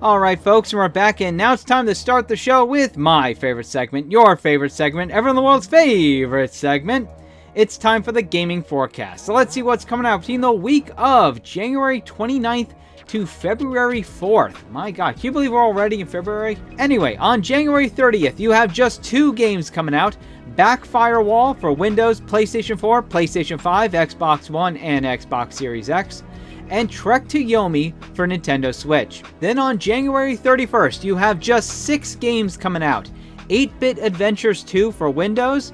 Alright folks, and we're back, and now it's time to start the show with my favorite segment, your favorite segment, everyone in the world's favorite segment. It's time for the gaming forecast. So let's see what's coming out between the week of January 29th to February 4th. My god, can you believe we're already in February? Anyway, on January 30th, you have just 2 games coming out. Backfirewall for Windows, PlayStation 4, PlayStation 5, Xbox One, and Xbox Series X. And Trek to Yomi for Nintendo Switch. Then on January 31st, you have just 6 games coming out. 8-Bit Adventures 2 for Windows,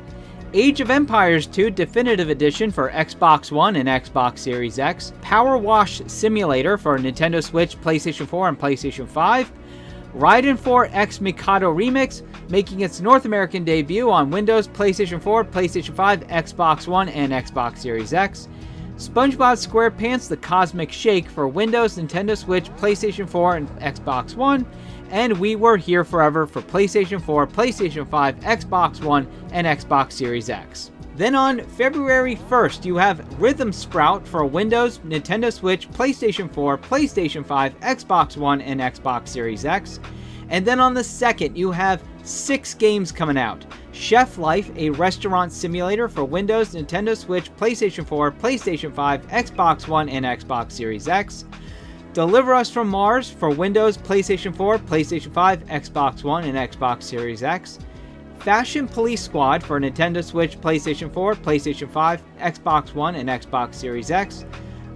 Age of Empires 2 Definitive Edition for Xbox One and Xbox Series X, Power Wash Simulator for Nintendo Switch, PlayStation 4, and PlayStation 5, Raiden 4 X Mikado Remix, making its North American debut on Windows, PlayStation 4, PlayStation 5, Xbox One, and Xbox Series X, SpongeBob SquarePants The Cosmic Shake for Windows, Nintendo Switch, PlayStation 4, and Xbox One, and We Were Here Forever for PlayStation 4, PlayStation 5, Xbox One, and Xbox Series X. Then on February 1st, you have Rhythm Sprout for Windows, Nintendo Switch, PlayStation 4, PlayStation 5, Xbox One, and Xbox Series X. And then on the 2nd, you have 6 games coming out. Chef Life, a restaurant simulator for Windows, Nintendo Switch, PlayStation 4, PlayStation 5, Xbox One, and Xbox Series X. Deliver Us from Mars for Windows, PlayStation 4, PlayStation 5, Xbox One, and Xbox Series X. Fashion Police Squad for Nintendo Switch, PlayStation 4, PlayStation 5, Xbox One, and Xbox Series X.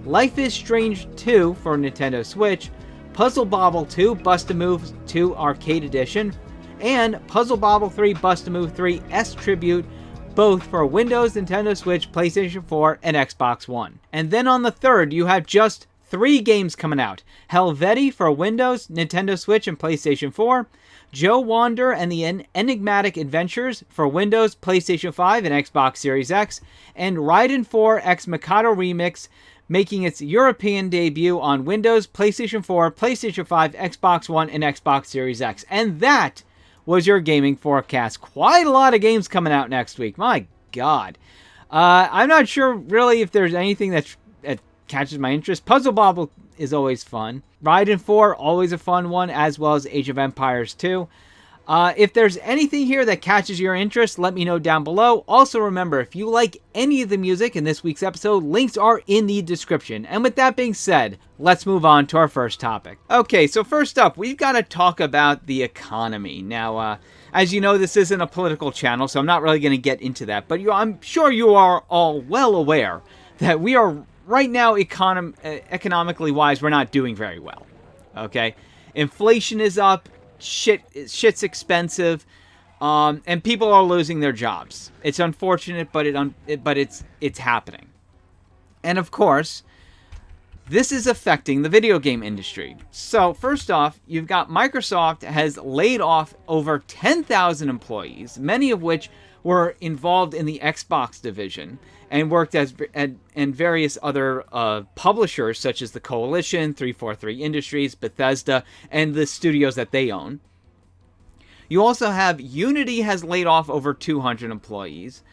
Life is Strange 2 for Nintendo Switch. Puzzle Bobble 2 Bust-A-Move 2 Arcade Edition. And Puzzle Bobble 3 Bust-A-Move 3 S Tribute, both for Windows, Nintendo Switch, PlayStation 4, and Xbox One. And then on the 3rd, you have just 3 games coming out. Helvetii for Windows, Nintendo Switch, and PlayStation 4. Joe Wander and the Enigmatic Adventures for Windows, PlayStation 5, and Xbox Series X. And Raiden 4 X Mikado Remix, making its European debut on Windows, PlayStation 4, PlayStation 5, Xbox One, and Xbox Series X. And that was your gaming forecast. Quite a lot of games coming out next week. My god. I'm not sure really if there's anything that catches my interest. Puzzle Bobble is always fun. Raiden 4, always a fun one, as well as Age of Empires 2. If there's anything here that catches your interest, let me know down below. Also remember, if you like any of the music in this week's episode, links are in the description. And with that being said, let's move on to our first topic. Okay, so first up, we've got to talk about the economy. Now, as you know, this isn't a political channel, so I'm not really going to get into that. But I'm sure you are all well aware that we are, right now, economically wise, we're not doing very well. Okay? Inflation is up. Shit's expensive, and people are losing their jobs. It's unfortunate, but it's happening. And of course, this is affecting the video game industry. So first off, you've got Microsoft has laid off over 10,000 employees, many of which were involved in the Xbox division and worked and various other publishers such as the Coalition, 343 Industries, Bethesda, and the studios that they own. You also have Unity has laid off over 200 employees.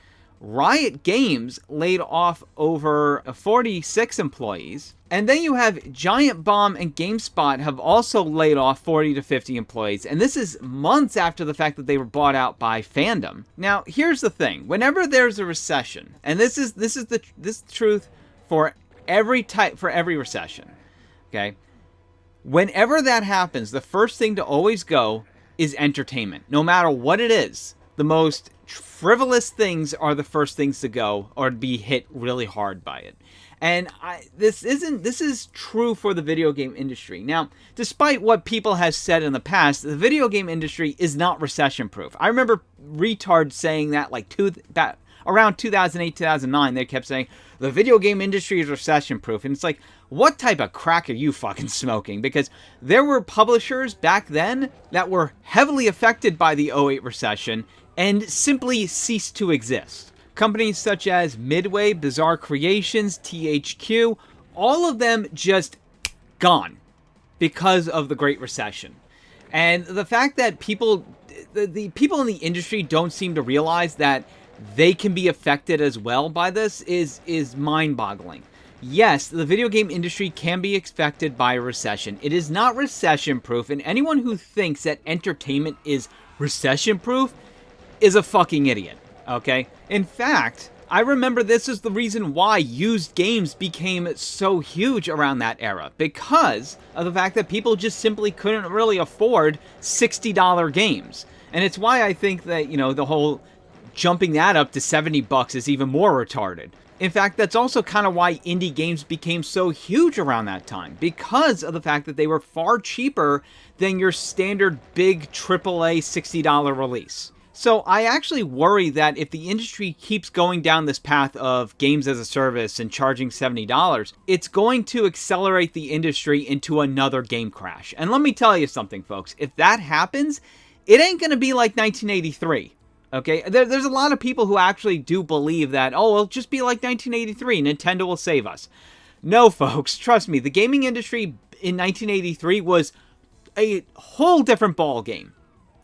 Riot Games laid off over 46 employees. And then you have Giant Bomb and GameSpot have also laid off 40 to 50 employees. And this is months after the fact that they were bought out by Fandom. Now, here's the thing. Whenever there's a recession, and this is the truth for every recession, okay? Whenever that happens, the first thing to always go is entertainment. No matter what it is, the most frivolous things are the first things to go or to be hit really hard by it. And this is true for the video game industry. Now, despite what people have said in the past, the video game industry is not recession-proof. I remember retards saying that around 2008, 2009, they kept saying, the video game industry is recession-proof. And it's like, what type of crack are you fucking smoking? Because there were publishers back then that were heavily affected by the '08 recession and simply ceased to exist. Companies such as Midway, Bizarre Creations, THQ, all of them just gone because of the Great Recession. And the fact that the people in the industry don't seem to realize that they can be affected as well by this is mind-boggling. Yes, the video game industry can be affected by a recession. It is not recession-proof, and anyone who thinks that entertainment is recession-proof is a fucking idiot, okay? In fact, I remember this is the reason why used games became so huge around that era, because of the fact that people just simply couldn't really afford $60 games. And it's why I think that, you know, the whole jumping that up to $70 is even more retarded. In fact, that's also kind of why indie games became so huge around that time, because of the fact that they were far cheaper than your standard big AAA $60 release. So I actually worry that if the industry keeps going down this path of games as a service and charging $70, it's going to accelerate the industry into another game crash. And let me tell you something, folks. If that happens, it ain't going to be like 1983. Okay, there's a lot of people who actually do believe that, oh, it'll just be like 1983, Nintendo will save us. No, folks, trust me, the gaming industry in 1983 was a whole different ball game.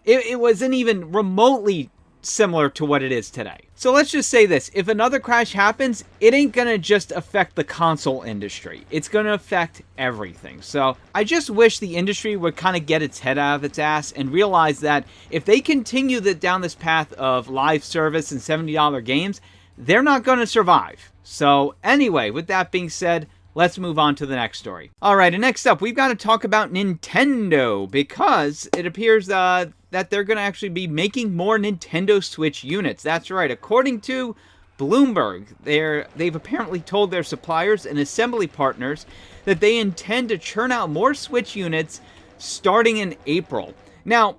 It wasn't even remotely similar to what it is today. So let's just say this, if another crash happens, it ain't gonna just affect the console industry. It's gonna affect everything. So I just wish the industry would kind of get its head out of its ass and realize that if they continue down this path of live service and $70 games, they're not gonna survive. So anyway, with that being said, let's move on to the next story. Alright, and next up, we've got to talk about Nintendo, because it appears that they're going to actually be making more Nintendo Switch units. That's right, according to Bloomberg, they've apparently told their suppliers and assembly partners that they intend to churn out more Switch units starting in April. Now,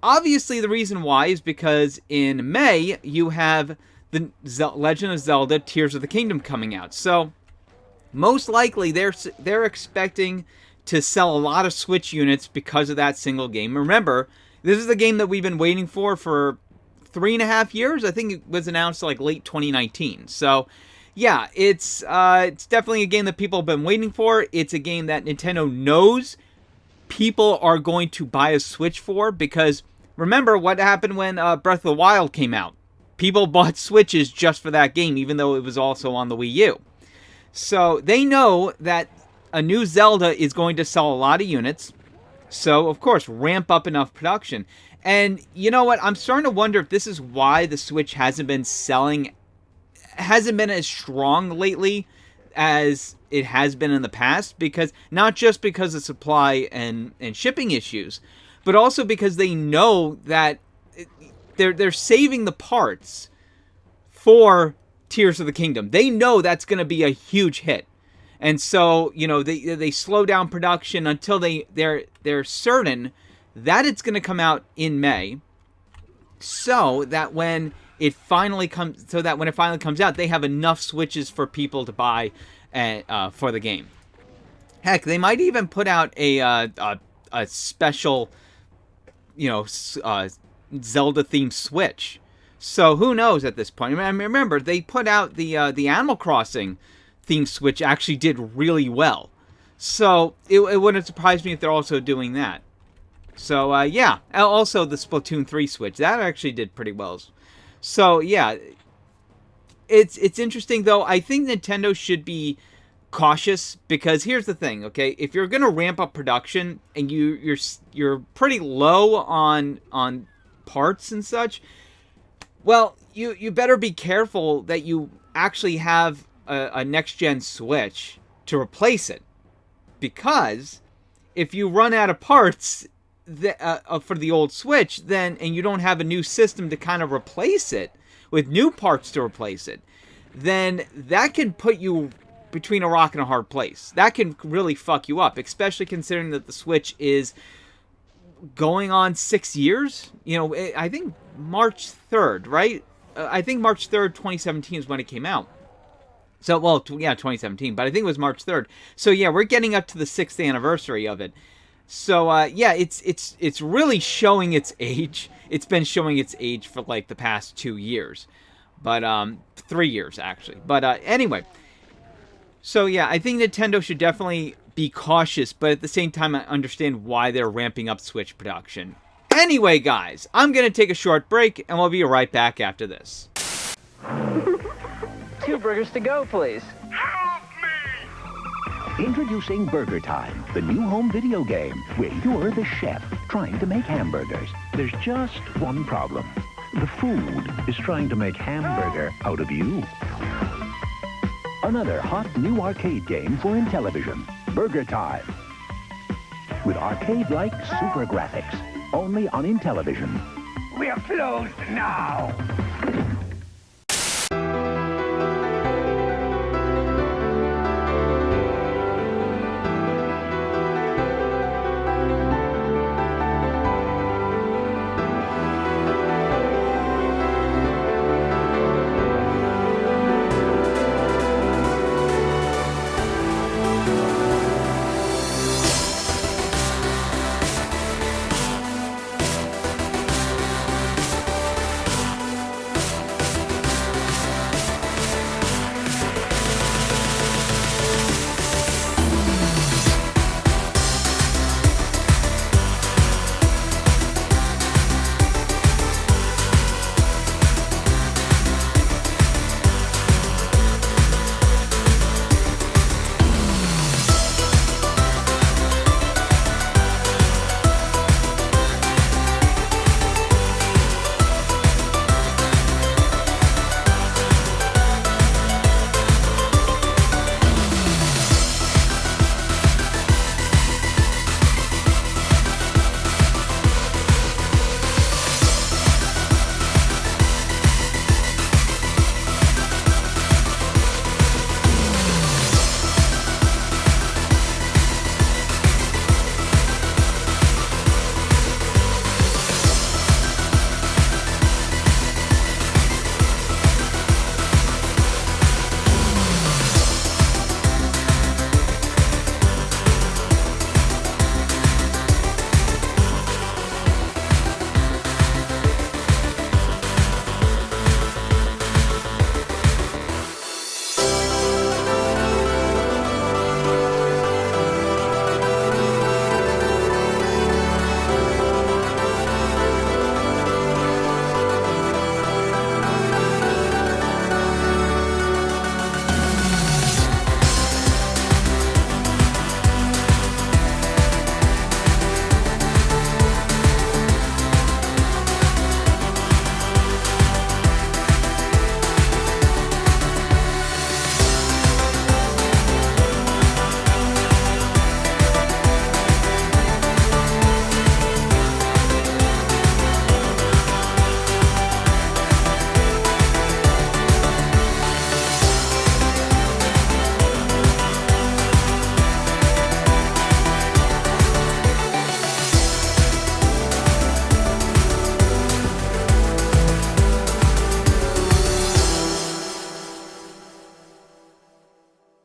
obviously the reason why is because in May, you have the Legend of Zelda Tears of the Kingdom coming out. So most likely, they're expecting to sell a lot of Switch units because of that single game. Remember, this is a game that we've been waiting for 3.5 years. I think it was announced like late 2019. So, yeah, it's definitely a game that people have been waiting for. It's a game that Nintendo knows people are going to buy a Switch for, because remember what happened when Breath of the Wild came out. People bought Switches just for that game, even though it was also on the Wii U. So they know that a new Zelda is going to sell a lot of units. So, of course, ramp up enough production. And you know what? I'm starting to wonder if this is why the Switch hasn't been as strong lately as it has been in the past. Because not just because of supply and shipping issues, but also because they know that they're saving the parts for Tears of the Kingdom. They know that's going to be a huge hit. And so, you know, they slow down production until they're certain that it's going to come out in May, so that when it finally comes out, they have enough Switches for people to buy for the game. Heck, they might even put out a special, you know, Zelda themed Switch. So who knows at this point? I mean, remember, they put out the Animal Crossing themed Switch actually did really well. So it wouldn't surprise me if they're also doing that. So yeah, also the Splatoon 3 Switch, that actually did pretty well. So yeah, it's interesting though. I think Nintendo should be cautious, because here's the thing, okay? If you're going to ramp up production and you're pretty low on parts and such, well, you better be careful that you actually have a next-gen Switch to replace it. Because if you run out of parts for the old Switch, and you don't have a new system to kind of replace it, with new parts to replace it, then that can put you between a rock and a hard place. That can really fuck you up, especially considering that the Switch is going on 6 years. You know, I think March 3rd, right? I think March 3rd, 2017 is when it came out. So, well, yeah, 2017, but I think it was March 3rd. So, yeah, we're getting up to the 6th anniversary of it. So, yeah, it's really showing its age. It's been showing its age for, like, the past 2 years. But, 3 years, actually. But, anyway. So, yeah, I think Nintendo should definitely be cautious, but at the same time, I understand why they're ramping up Switch production. Anyway, guys, I'm going to take a short break, and we'll be right back after this. 2 burgers to go, please. Help me! Introducing Burger Time, the new home video game where you're the chef trying to make hamburgers. There's just one problem. The food is trying to make hamburger out of you. Another hot new arcade game for Intellivision, Burger Time. With arcade-like super graphics, only on Intellivision. We're closed now.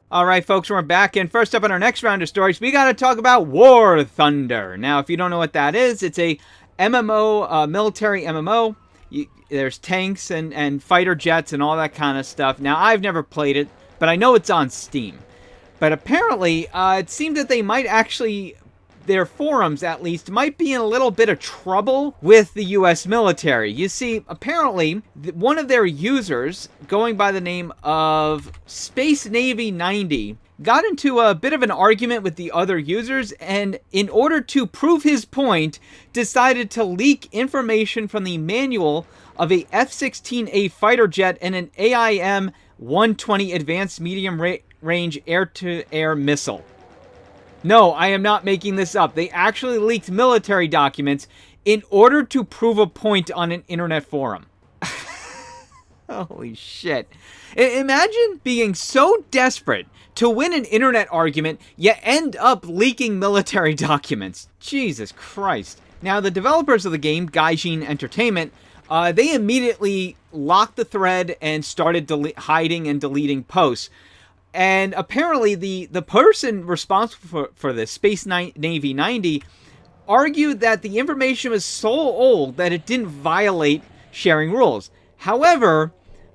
All right, folks, we're back. And first up on our next round of stories, we got to talk about War Thunder. Now, if you don't know what that is, it's a MMO, military MMO. There's tanks and fighter jets and all that kind of stuff. Now, I've never played it, but I know it's on Steam. But apparently, it seemed that they might actually, their forums at least, might be in a little bit of trouble with the U.S. military. You see, apparently, one of their users, going by the name of Space Navy 90, got into a bit of an argument with the other users, and in order to prove his point, decided to leak information from the manual of a F-16A fighter jet and an AIM-120 Advanced Medium Range Air-to-Air Missile. No, I am not making this up. They actually leaked military documents in order to prove a point on an internet forum. Holy shit. Imagine being so desperate to win an internet argument, yet end up leaking military documents. Jesus Christ. Now, the developers of the game, Gaijin Entertainment, they immediately locked the thread and started hiding and deleting posts. And apparently the person responsible for this, Space Navy 90, argued that the information was so old that it didn't violate sharing rules. However,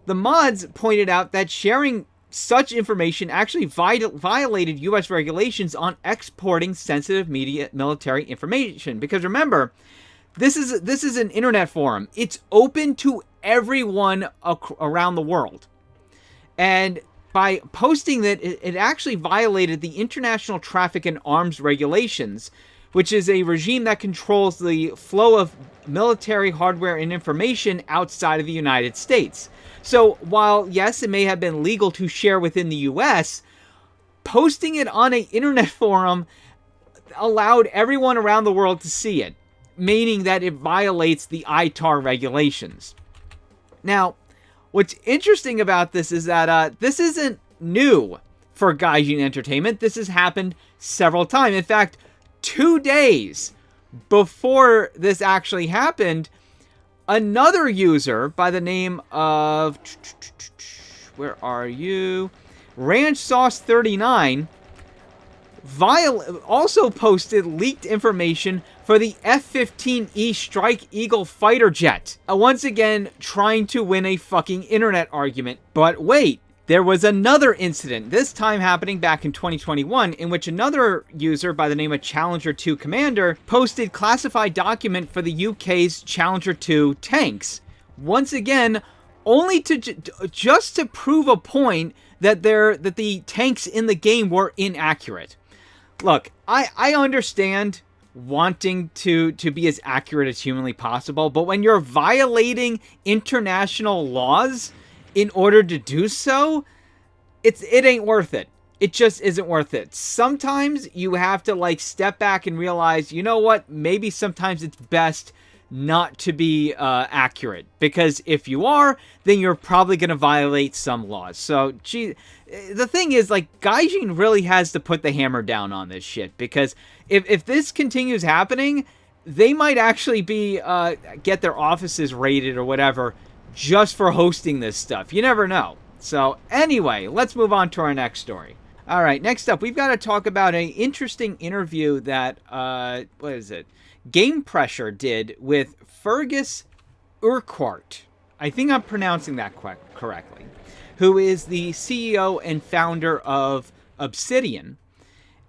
the mods pointed out that sharing such information actually violated U.S. regulations on exporting sensitive military information. Because remember, this is an internet forum. It's open to everyone around the world. And by posting that it actually violated the International Traffic in Arms Regulations, which is a regime that controls the flow of military hardware and information outside of the United States. So while, yes, it may have been legal to share within the US, posting it on an internet forum allowed everyone around the world to see it, meaning that it violates the ITAR regulations. Now, what's interesting about this is that this isn't new for Gaijin Entertainment. This has happened several times. In fact, 2 days before this actually happened, another user by the name of, where are you? Ranch Sauce 39 also posted leaked information for the F-15E Strike Eagle fighter jet. Once again, trying to win a fucking internet argument. But wait, there was another incident, this time happening back in 2021, in which another user by the name of Challenger 2 Commander posted classified document for the UK's Challenger 2 tanks. Once again, only to just to prove a point that the tanks in the game were inaccurate. Look, I understand wanting to be as accurate as humanly possible, but when you're violating international laws in order to do so, it ain't worth it. It just isn't worth it. Sometimes you have to like step back and realize, you know what? Maybe sometimes it's best not to be accurate, because if you are, then you're probably going to violate some laws. So, gee, the thing is, like, Gaijin really has to put the hammer down on this shit, because if this continues happening, they might actually be get their offices raided or whatever just for hosting this stuff. You never know. So anyway, let's move on to our next story. All right, next up, we've got to talk about an interesting interview that, Game Pressure did with Feargus Urquhart. I think I'm pronouncing that correctly. Who is the CEO and founder of Obsidian.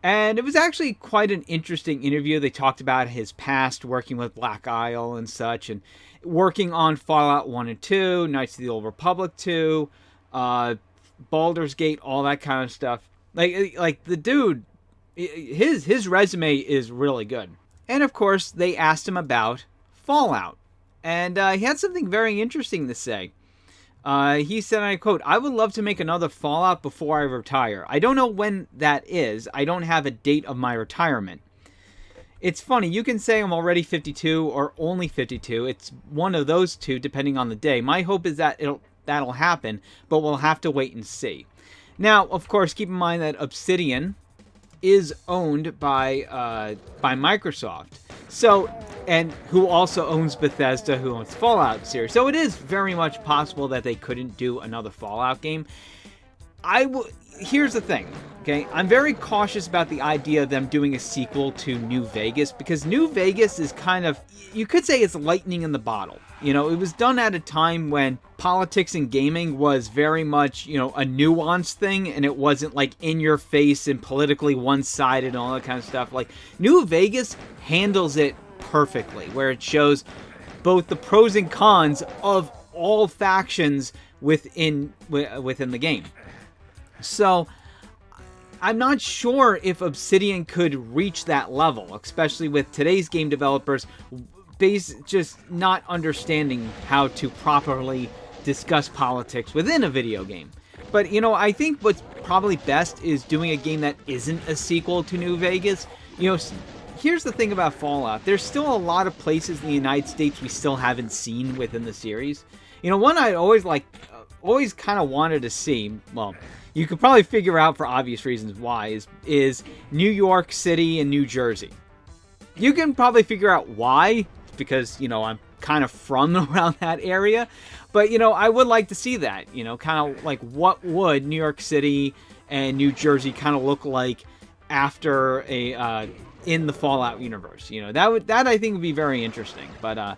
And it was actually quite an interesting interview. They talked about his past working with Black Isle and such, and working on Fallout 1 and 2, Knights of the Old Republic 2, Baldur's Gate, all that kind of stuff. Like the dude, his resume is really good. And of course, they asked him about Fallout. And he had something very interesting to say. He said, and I quote, "I would love to make another Fallout before I retire. I don't know when that is. I don't have a date of my retirement." It's funny, you can say I'm already 52 or only 52. It's one of those two, depending on the day. My hope is that that'll happen, but we'll have to wait and see. Now, of course, keep in mind that Obsidian is owned by Microsoft. So, and who also owns Bethesda, who owns Fallout series. So it is very much possible that they couldn't do another Fallout game. Here's the thing, okay? I'm very cautious about the idea of them doing a sequel to New Vegas, because New Vegas is kind of, you could say it's lightning in the bottle. You know, it was done at a time when politics and gaming was very much, you know, a nuanced thing, and it wasn't like in your face and politically one-sided and all that kind of stuff. Like, New Vegas handles it perfectly, where it shows both the pros and cons of all factions within the game. So, I'm not sure if Obsidian could reach that level, especially with today's game developers just not understanding how to properly discuss politics within a video game. But, you know, I think what's probably best is doing a game that isn't a sequel to New Vegas. You know, here's the thing about Fallout. There's still a lot of places in the United States we still haven't seen within the series. You know, one I always kind of wanted to see, well, you could probably figure out for obvious reasons why, is New York City and New Jersey. You can probably figure out why, because, you know, I'm kind of from around that area. But, you know, I would like to see that, you know, kind of like what would New York City and New Jersey kind of look like after in the Fallout universe. You know, that I think would be very interesting. But,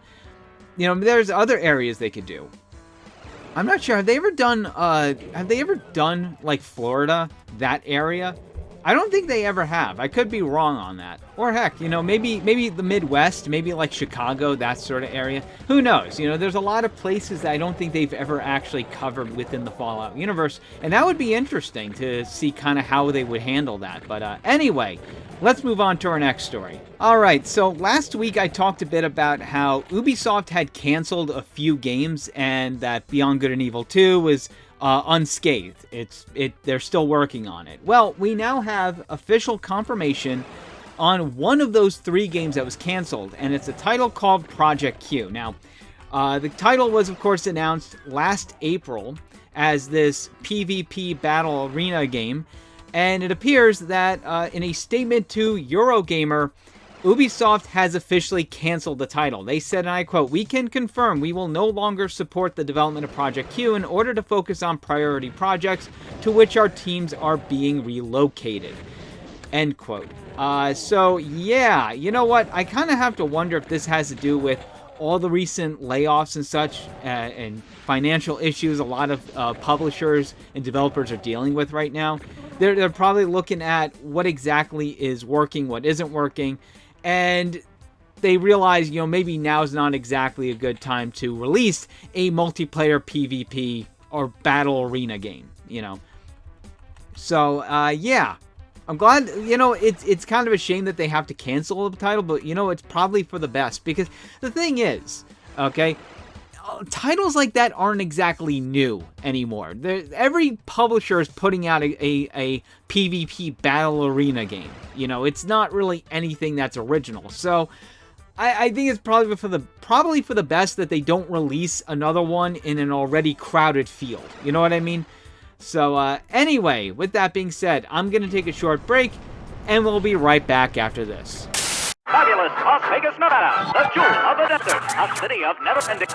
you know, there's other areas they could do. I'm not sure. Have they ever done like Florida, that area? I don't think they ever have. I could be wrong on that. Or heck, maybe the Midwest, maybe like Chicago, that sort of area. Who knows? There's a lot of places that I don't think they've ever actually covered within the Fallout universe, and that would be interesting to see kind of how they would handle that. But anyway, let's move on to our next story. Alright, so last week I talked a bit about how Ubisoft had canceled a few games and that Beyond Good and Evil 2 was unscathed. They're still working on it. Well, we now have official confirmation on one of those 3 games that was canceled, and it's a title called Project Q. Now, the title was, of course, announced last April as this PvP battle arena game, and it appears that in a statement to Eurogamer, Ubisoft has officially canceled the title. They said, and I quote, "We can confirm we will no longer support the development of Project Q in order to focus on priority projects to which our teams are being relocated." End quote. So, yeah, you know what? I kind of have to wonder if this has to do with all the recent layoffs and such and financial issues a lot of publishers and developers are dealing with right now. They're probably looking at what exactly is working, what isn't working, and they realize, maybe now's not exactly a good time to release a multiplayer PvP or battle arena game, So, yeah. I'm glad, it's kind of a shame that they have to cancel the title, but, it's probably for the best. Because the thing is, okay, titles like that aren't exactly new anymore. Every publisher is putting out a PvP battle arena game. It's not really anything that's original. So I think it's probably for the best that they don't release another one in an already crowded field. You know what I mean? So anyway, with that being said, I'm going to take a short break, and we'll be right back after this. Fabulous Las Vegas, Nevada, the jewel of the desert, a city of never ending.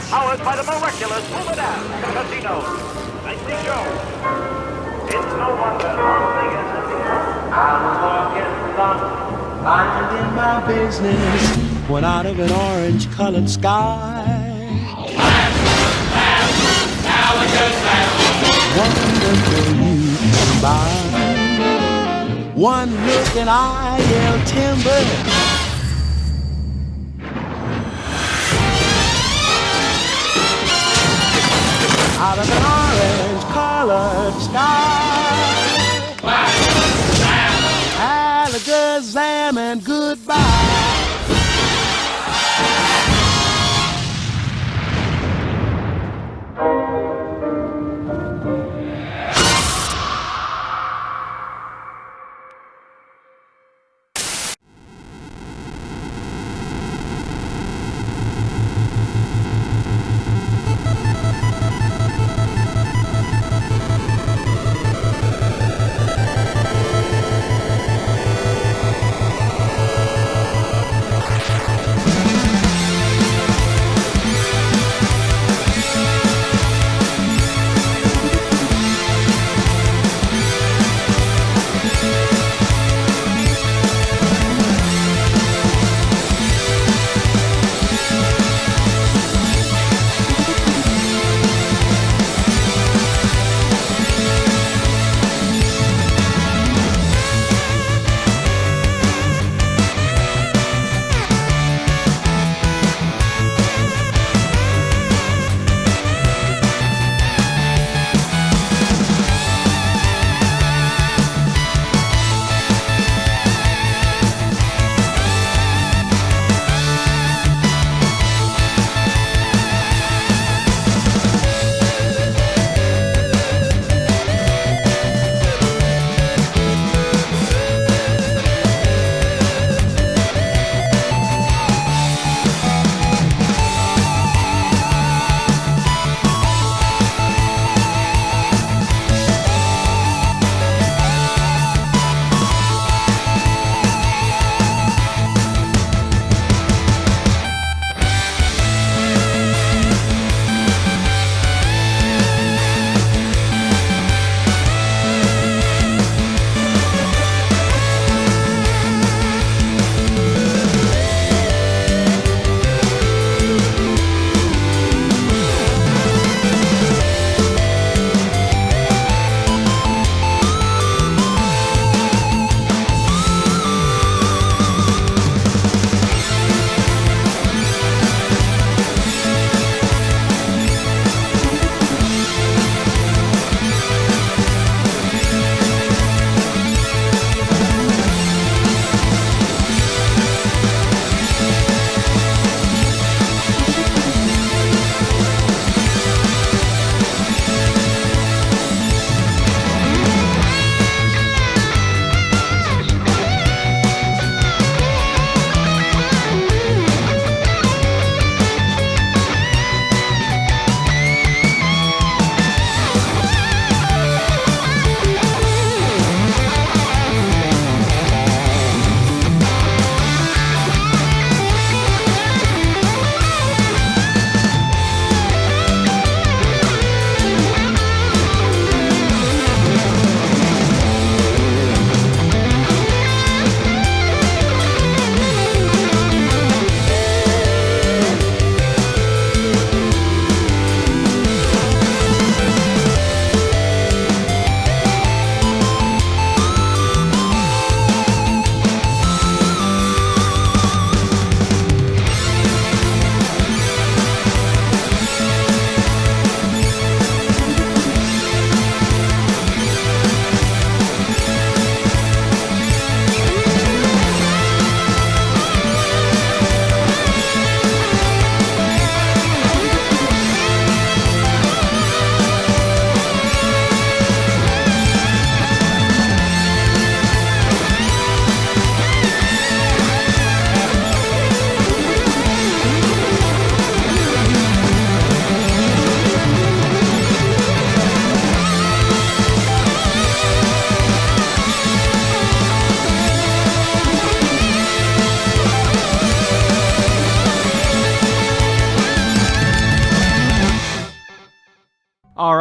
Powered by the miraculous LuIzA Casino. Nicely show. It's no wonder Las Vegas has become. I was walking along, minding my business, when out of an orange-colored sky. Wonderful you come by. One look and I yell timber. Out of an orange-colored sky. Alakazam and goodbye.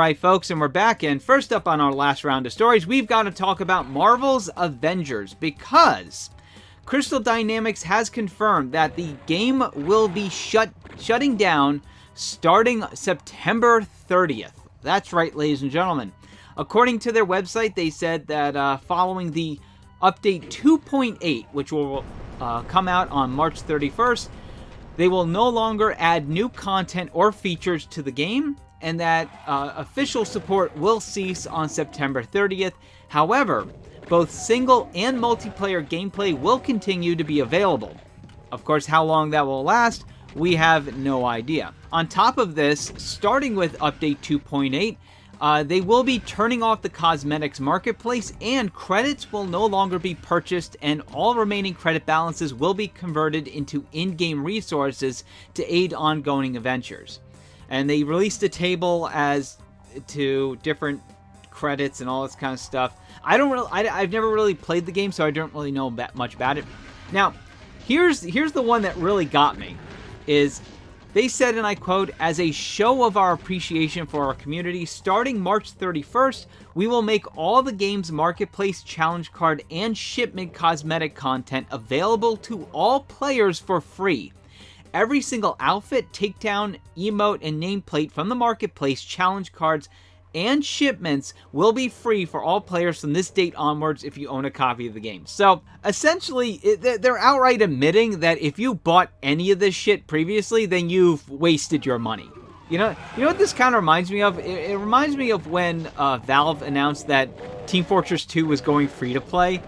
Alright folks, and we're back, and first up on our last round of stories, we've got to talk about Marvel's Avengers, because Crystal Dynamics has confirmed that the game will be shutting down starting September 30th. That's right, ladies and gentlemen. According to their website, they said that following the update 2.8, which will come out on March 31st, they will no longer add new content or features to the game, and that official support will cease on September 30th. However, both single and multiplayer gameplay will continue to be available. Of course, how long that will last, we have no idea. On top of this, starting with update 2.8, they will be turning off the cosmetics marketplace, and credits will no longer be purchased, and all remaining credit balances will be converted into in-game resources to aid ongoing adventures. And they released a table as to different credits and all this kind of stuff. I've never really played the game, so I don't really know much about it. Now, here's the one that really got me. Is they said, and I quote, "As a show of our appreciation for our community, starting March 31st, we will make all the game's marketplace, challenge card, and shipment cosmetic content available to all players for free. Every single outfit, takedown, emote, and nameplate from the marketplace, challenge cards, and shipments will be free for all players from this date onwards if you own a copy of the game." So, essentially, they're outright admitting that if you bought any of this shit previously, then you've wasted your money. You know what this kind of reminds me of? It reminds me of when Valve announced that Team Fortress 2 was going free to play,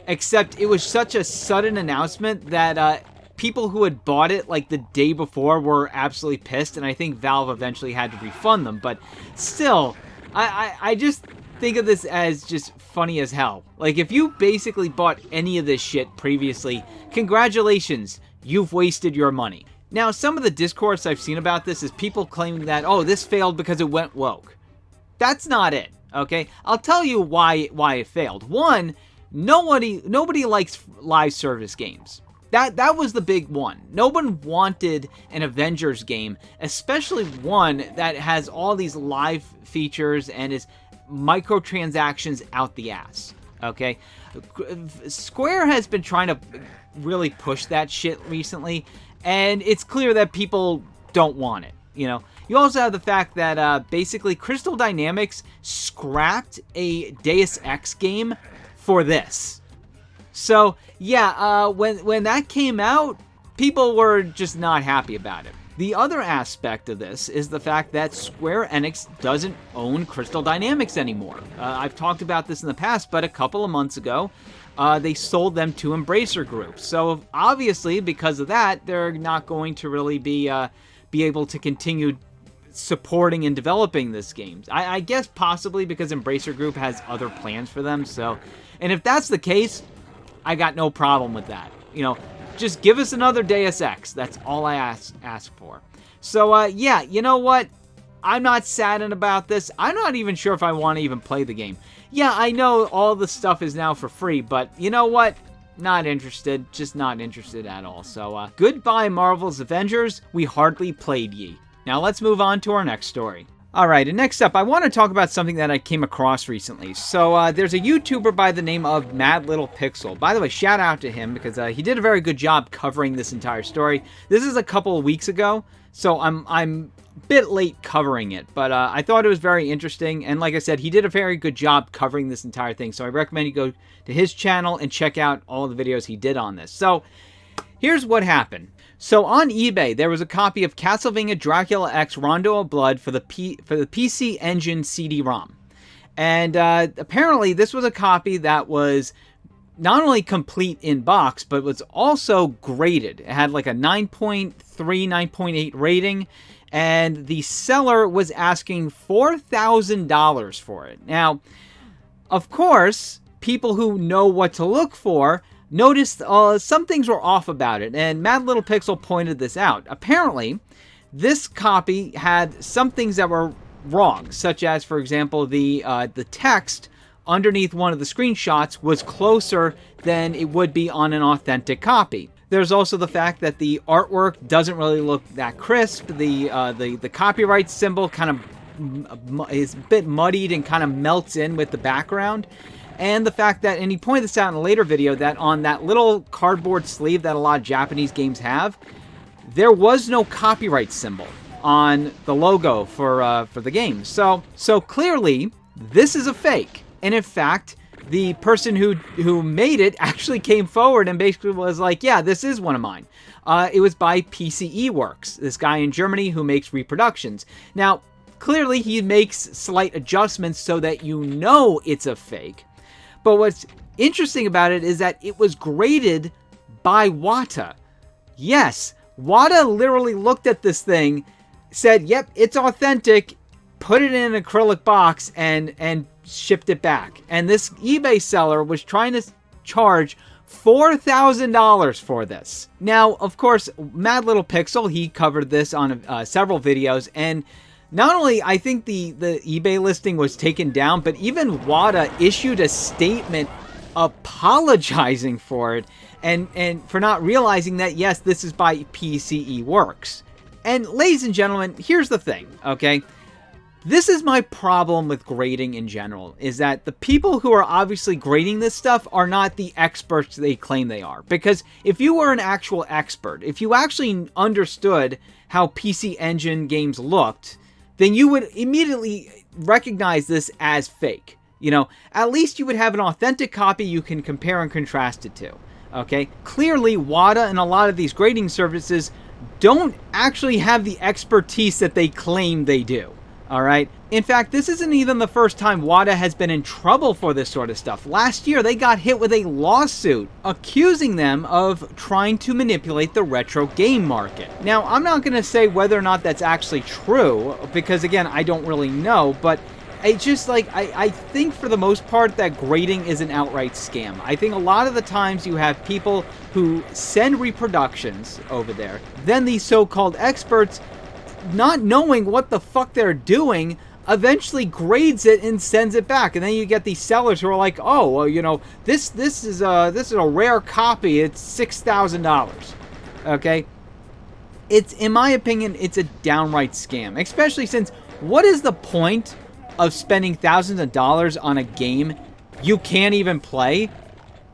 except it was such a sudden announcement that people who had bought it like the day before were absolutely pissed, and I think Valve eventually had to refund them. But still, I just think of this as just funny as hell. Like, if you basically bought any of this shit previously, congratulations, you've wasted your money. Now, some of the discourse I've seen about this is people claiming that, oh, this failed because it went woke. That's not it, okay? I'll tell you why it failed. One, nobody likes live service games. That was the big one. No one wanted an Avengers game, especially one that has all these live features and is microtransactions out the ass, okay? Square has been trying to really push that shit recently, and it's clear that people don't want it, you know? You also have the fact that basically Crystal Dynamics scrapped a Deus Ex game for this. So, yeah, when that came out, people were just not happy about it. The other aspect of this is the fact that Square Enix doesn't own Crystal Dynamics anymore. I've talked about this in the past, but a couple of months ago, they sold them to Embracer Group. So, obviously, because of that, they're not going to really be able to continue supporting and developing this game. I guess possibly because Embracer Group has other plans for them. So, and if that's the case, I got no problem with that. You know, just give us another Deus Ex. That's all I ask for. So, yeah, you know what? I'm not saddened about this. I'm not even sure if I want to even play the game. Yeah, I know all the stuff is now for free, but you know what? Not interested. Just not interested at all. So, goodbye, Marvel's Avengers. We hardly played ye. Now, let's move on to our next story. Alright, and next up, I want to talk about something that I came across recently. So, there's a YouTuber by the name of Mad Little Pixel. By the way, shout out to him, because he did a very good job covering this entire story. This is a couple of weeks ago, so I'm a bit late covering it, but I thought it was very interesting, and like I said, he did a very good job covering this entire thing, so I recommend you go to his channel and check out all the videos he did on this. So, here's what happened. So on eBay, there was a copy of Castlevania Dracula X Rondo of Blood for the PC Engine CD-ROM. And apparently this was a copy that was not only complete in box, but was also graded. It had like a 9.3, 9.8 rating, and the seller was asking $4,000 for it. Now, of course, people who know what to look for noticed some things were off about it, and Mad Little Pixel pointed this out. Apparently, this copy had some things that were wrong, such as, for example, the text underneath one of the screenshots was closer than it would be on an authentic copy. There's also the fact that the artwork doesn't really look that crisp. The copyright symbol kind of is a bit muddied and kind of melts in with the background. And the fact that, and he pointed this out in a later video, that on that little cardboard sleeve that a lot of Japanese games have, there was no copyright symbol on the logo for the game. So clearly, this is a fake. And in fact, the person who made it actually came forward and basically was like, yeah, this is one of mine. It was by PCE Works, this guy in Germany who makes reproductions. Now, clearly he makes slight adjustments so that you know it's a fake. But what's interesting about it is that it was graded by Wata. Yes, Wata literally looked at this thing, said, yep, it's authentic, put it in an acrylic box, and shipped it back. And this eBay seller was trying to charge $4,000 for this. Now, of course, Mad Little Pixel, he covered this on several videos, and not only I think the eBay listing was taken down, but even Wata issued a statement apologizing for it and for not realizing that, yes, this is by PCE Works. And ladies and gentlemen, here's the thing, okay? This is my problem with grading in general, is that the people who are obviously grading this stuff are not the experts they claim they are. Because if you were an actual expert, if you actually understood how PC Engine games looked, then you would immediately recognize this as fake. You know, at least you would have an authentic copy you can compare and contrast it to. Okay? Clearly, Wata and a lot of these grading services don't actually have the expertise that they claim they do. Alright? In fact, this isn't even the first time Wata has been in trouble for this sort of stuff. Last year, they got hit with a lawsuit accusing them of trying to manipulate the retro game market. Now, I'm not going to say whether or not that's actually true, because again, I don't really know, but it's just like, I think for the most part that grading is an outright scam. I think a lot of the times you have people who send reproductions over there, then these so-called experts, not knowing what the fuck they're doing, eventually grades it and sends it back. And then you get these sellers who are like, oh, well, you know, this is a rare copy. It's $6,000. Okay? It's, in my opinion, it's a downright scam. Especially since, what is the point of spending thousands of dollars on a game you can't even play?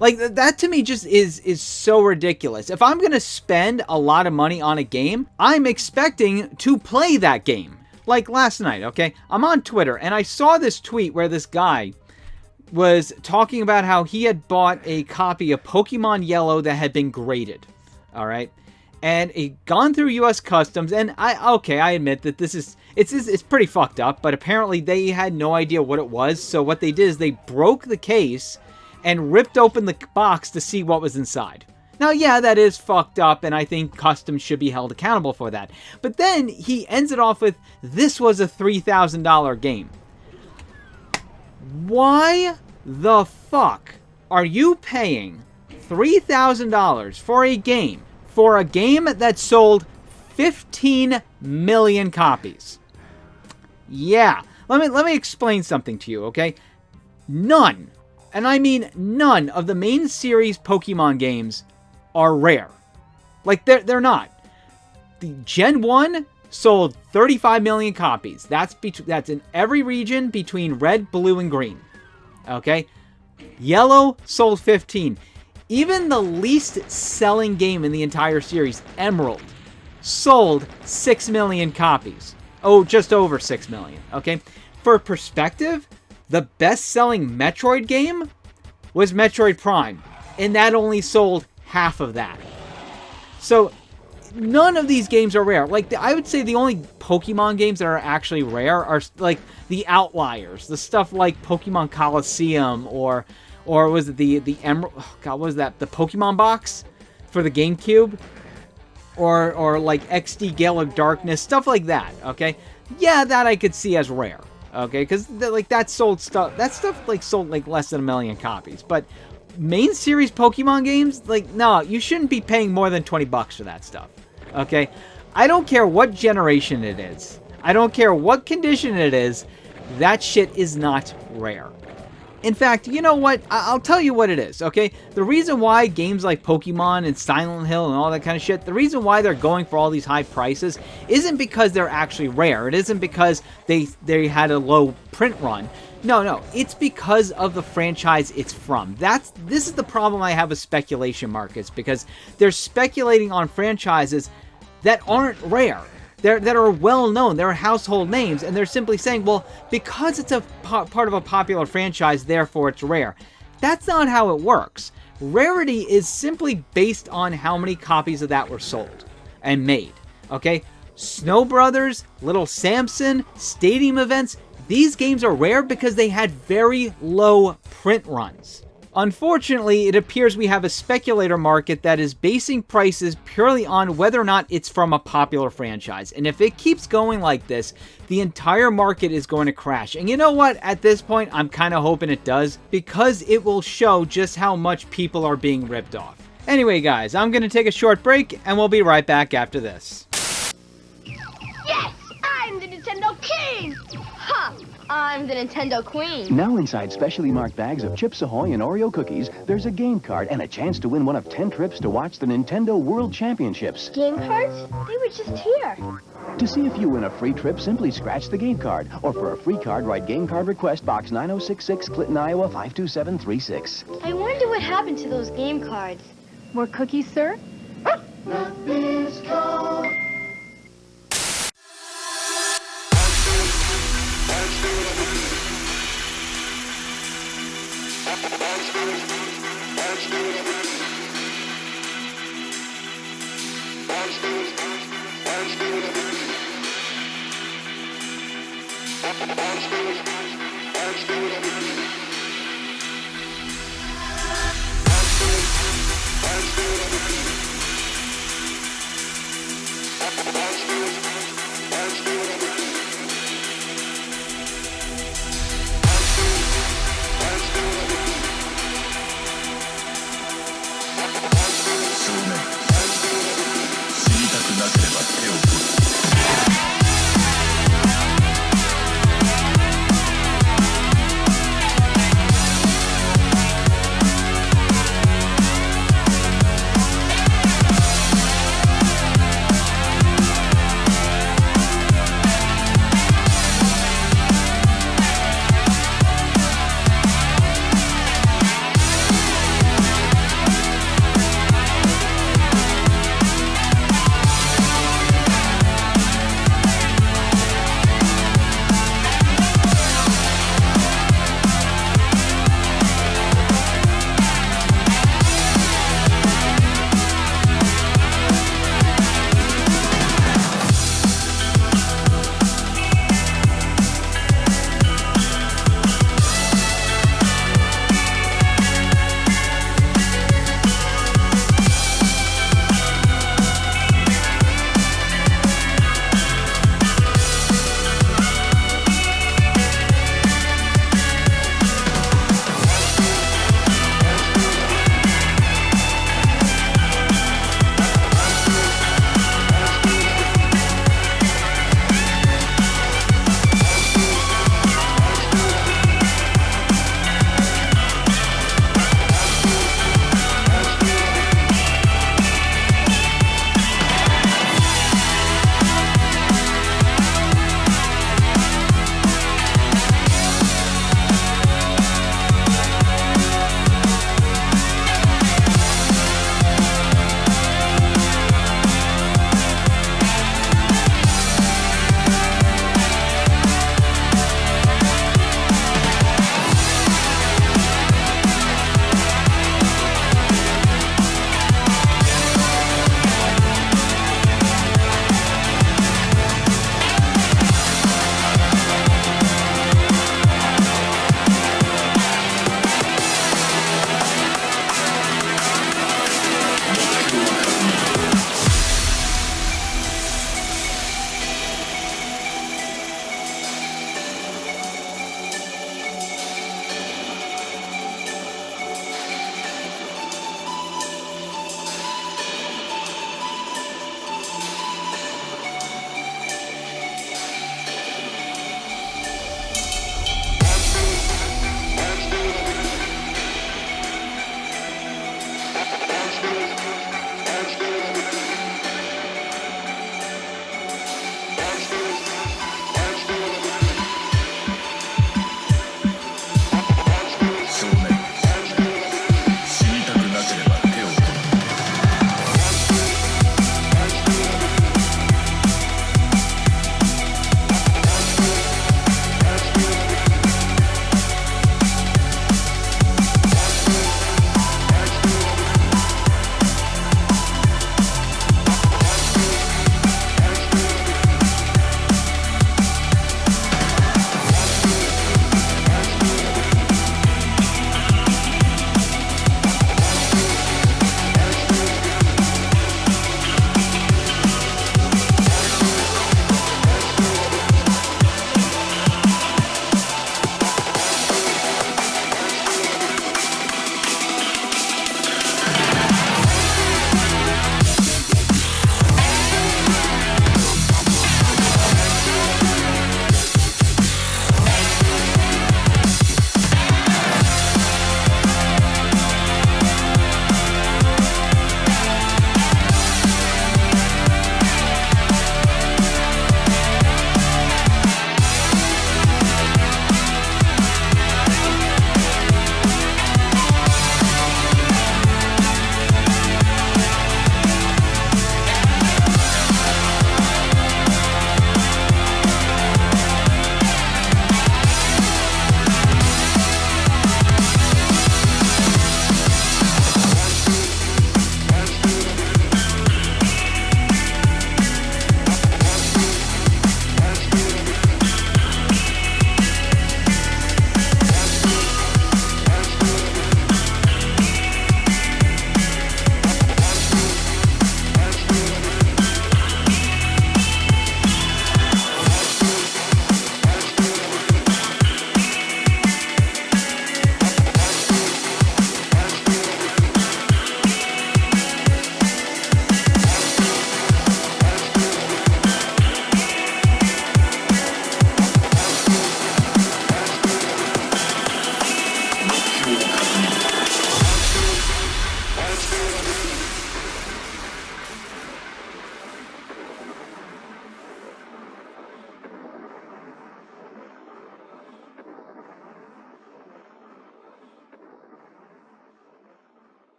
Like, that to me just is so ridiculous. If I'm going to spend a lot of money on a game, I'm expecting to play that game. Like last night, okay? I'm on Twitter, and I saw this tweet where this guy was talking about how he had bought a copy of Pokemon Yellow that had been graded. Alright? And it gone through US Customs, and I admit that this is, it's pretty fucked up, but apparently they had no idea what it was, so what they did is they broke the case and ripped open the box to see what was inside. Now, yeah, that is fucked up, and I think Customs should be held accountable for that. But then he ends it off with, this was a $3,000 game. Why the fuck are you paying $3,000 for a game that sold 15 million copies? Yeah, let me explain something to you, okay? None, and I mean none, of the main series Pokemon games are rare. Like, they're not. The Gen 1 sold 35 million copies. That's in every region between red, blue, and green. Okay? Yellow sold 15. Even the least selling game in the entire series, Emerald, sold 6 million copies. Oh, just over 6 million. Okay? For perspective, the best-selling Metroid game was Metroid Prime, and that only sold half of that. So, none of these games are rare. Like, I would say the only Pokemon games that are actually rare are, like, the outliers. The stuff like Pokemon Coliseum, or was it the Emerald... Oh, God, what was that? The Pokemon box for the GameCube? Or like, XD Gale of Darkness, stuff like that, okay? Yeah, that I could see as rare. Okay, because like that stuff like sold like less than 1 million copies. But main series Pokemon games, like, no, you shouldn't be paying more than $20 for that stuff. Okay, I don't care what generation it is. I don't care what condition it is. That shit is not rare. In fact, you know what? I'll tell you what it is, okay? The reason why games like Pokemon and Silent Hill and all that kind of shit, the reason why they're going for all these high prices isn't because they're actually rare. It isn't because they had a low print run. No, it's because of the franchise it's from. This is the problem I have with speculation markets, because they're speculating on franchises that aren't rare. That are well known, they're household names, and they're simply saying, well, because it's a part of a popular franchise, therefore it's rare. That's not how it works. Rarity is simply based on how many copies of that were sold and made, okay? Snow Brothers, Little Samson, Stadium Events, these games are rare because they had very low print runs. Unfortunately, it appears we have a speculator market that is basing prices purely on whether or not it's from a popular franchise. And if it keeps going like this, the entire market is going to crash. And you know what? At this point, I'm kind of hoping it does, because it will show just how much people are being ripped off. Anyway, guys, I'm going to take a short break, and we'll be right back after this. Yes! I'm the Nintendo King! Ha! I'm the Nintendo Queen. Now inside specially marked bags of Chips Ahoy and Oreo cookies, there's a game card and a chance to win one of 10 trips to watch the Nintendo World Championships. Game cards? They were just here. To see if you win a free trip, simply scratch the game card. Or for a free card, write Game Card Request, Box 9066, Clinton, Iowa 52736. I wonder what happened to those game cards. More cookies, sir?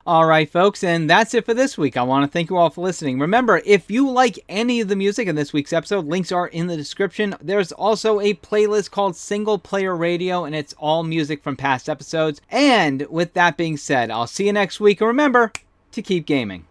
Alright folks, and that's it for this week. I want to thank you all for listening. Remember, if you like any of the music in this week's episode, links are in the description. There's also a playlist called Single Player Radio, and it's all music from past episodes. And with that being said, I'll see you next week, and remember to keep gaming.